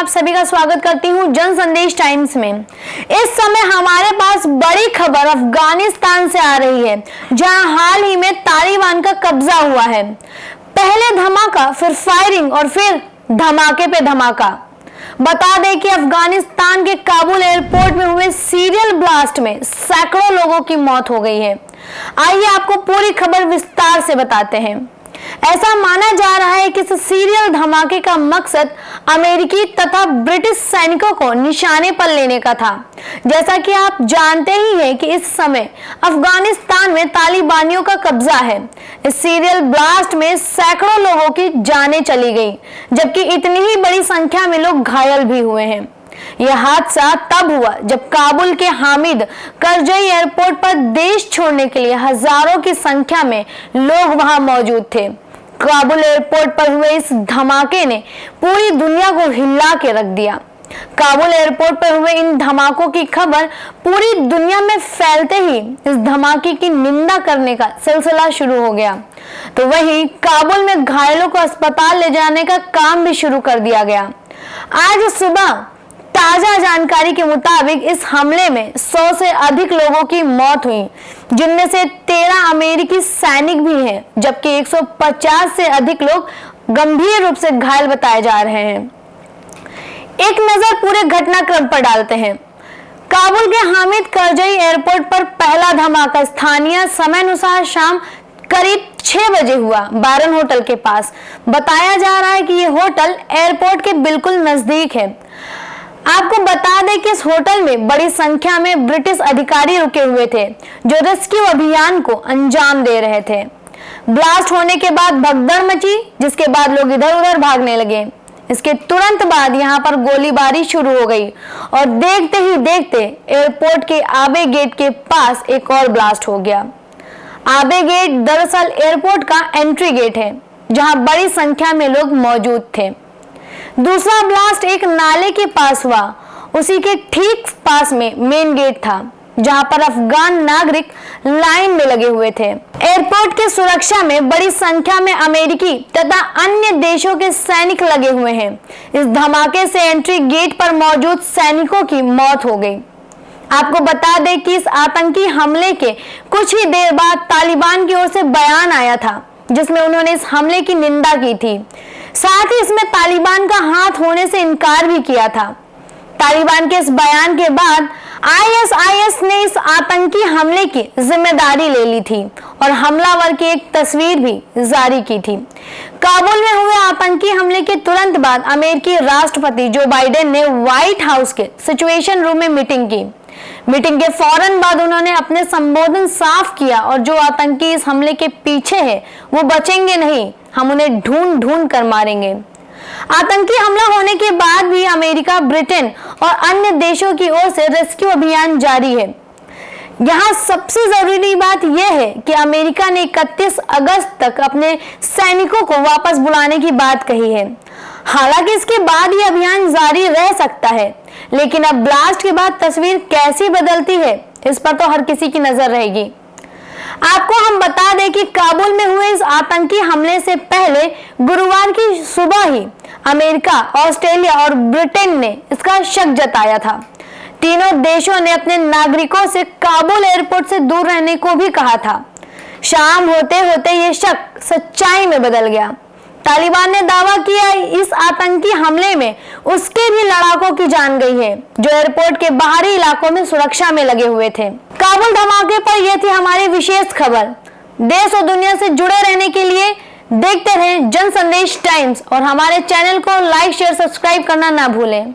आप सभी का स्वागत करती हूं जन संदेश टाइम्स में। इस समय हमारे पास बड़ी खबर अफगानिस्तान से आ रही है, जहां हाल ही में तालिबान का कब्जा हुआ है। पहले धमाका, फिर फायरिंग और फिर धमाके पे धमाका। बता दें कि अफगानिस्तान के काबुल एयरपोर्ट में हुए सीरियल ब्लास्ट में सैकड़ों लोगों की मौत हो गई है। आइए आपको पूरी खबर विस्तार से बताते हैं। ऐसा माना जा रहा है कि इस सीरियल धमाके का मकसद अमेरिकी तथा ब्रिटिश सैनिकों को निशाने पर लेने का था। जैसा कि आप जानते ही हैं कि इस समय अफगानिस्तान में तालिबानियों का कब्जा है। इस सीरियल ब्लास्ट में सैकड़ों लोगों की जानें चली गई, जबकि इतनी ही बड़ी संख्या में लोग घायल भी हुए हैं। यह हादसा तब हुआ जब काबुल के हामिद करजई एयरपोर्ट पर देश छोड़ने के लिए हजारों की संख्या में लोग वहां मौजूद थे। काबुल एयरपोर्ट पर हुए इस धमाके ने पूरी दुनिया को हिला के रख दिया। काबुल एयरपोर्ट पर हुए इन धमाकों की खबर पूरी दुनिया में फैलते ही इस धमाके की निंदा करने का सिलसिला शुरू हो गया। तो वहीं काबुल में घायलों को अस्पताल ले जाने का काम भी शुरू कर दिया गया। आज सुबह ताजा जानकारी के मुताबिक इस हमले में 100 से अधिक लोगों की मौत हुई, जिनमें से 13 अमेरिकी सैनिक भी हैं, जबकि 150 से अधिक लोग गंभीर रूप से घायल बताए जा रहे हैं। एक नजर पूरे घटनाक्रम पर डालते हैं। काबुल के हामिद करजई एयरपोर्ट पर पहला धमाका स्थानीय समय अनुसार शाम करीब 6 बजे हुआ, बारन होटल के पास। बताया जा रहा है कि यह होटल एयरपोर्ट के बिल्कुल नजदीक है। आपको बता दें कि इस होटल में बड़ी संख्या में ब्रिटिश अधिकारी रुके हुए थे, जो रेस्क्यू अभियान को अंजाम दे रहे थे। ब्लास्ट होने के बाद भगदड़ मची, जिसके बाद लोग इधर उधर भागने लगे। इसके तुरंत बाद यहां पर गोलीबारी शुरू हो गई और देखते ही देखते एयरपोर्ट के आबे गेट के पास एक और ब्लास्ट हो गया। आबे गेट दरअसल एयरपोर्ट का एंट्री गेट है, जहां बड़ी संख्या में लोग मौजूद थे। दूसरा ब्लास्ट एक नाले के पास हुआ, उसी के ठीक पास में मेन गेट था, जहां पर अफगान नागरिक लाइन में लगे हुए थे। एयरपोर्ट की सुरक्षा में बड़ी संख्या में अमेरिकी तथा अन्य देशों के सैनिक लगे हुए हैं। इस धमाके से एंट्री गेट पर मौजूद सैनिकों की मौत हो गई। आपको बता दें कि इस आतंकी हमले के कुछ ही देर बाद तालिबान की ओर से बयान आया था, जिसमें उन्होंने इस हमले की निंदा की थी। साथ ही इसमें तालिबान का हाथ होने से इनकार भी किया था। तालिबान के इस बयान के बाद आईएसआईएस ने इस आतंकी हमले की जिम्मेदारी ले ली थी और हमलावर की एक तस्वीर भी जारी की थी। काबुल में हुए आतंकी हमले के तुरंत बाद अमेरिकी राष्ट्रपति जो बाइडेन ने व्हाइट हाउस के सिचुएशन रूम में मीटिंग की। मीटिंग के फौरन बाद उन्होंने अपने संबोधन साफ किया और जो आतंकी इस हमले के पीछे है वो बचेंगे नहीं, हम उन्हें ढूंढ ढूंढ कर मारेंगे। आतंकी हमला होने के बाद भी अमेरिका, ब्रिटेन और अन्य देशों की ओर से रेस्क्यू अभियान जारी है। यहाँ सबसे जरूरी बात यह है कि अमेरिका ने 31 अगस्त तक अपने सैनिकों को वापस बुलाने की बात कही है। हालांकि इसके बाद ये अभियान जारी रह सकता है, लेकिन अब ब्लास्ट के बाद तस्वीर कैसी बदलती है, इस पर तो हर किसी की नजर रहेगी। आपको हम बता दें कि काबुल में हुए इस आतंकी हमले से पहले गुरुवार की सुबह ही अमेरिका, ऑस्ट्रेलिया और ब्रिटेन ने इसका शक जताया था। तीनों देशों ने अपने नागरिकों से काबुल एयरपोर्ट से दूर रहने को भी कहा था। शाम होते होते ये शक सच्चाई में बदल गया। तालिबान ने दावा किया इस आतंकी हमले में उसके भी लड़ाकों की जान गई है, जो एयरपोर्ट के बाहरी इलाकों में सुरक्षा में लगे हुए थे। काबुल धमाके पर यह थी हमारी विशेष खबर। देश और दुनिया से जुड़े रहने के लिए देखते रहें जन संदेश टाइम्स और हमारे चैनल को लाइक, शेयर, सब्सक्राइब करना ना भूलें।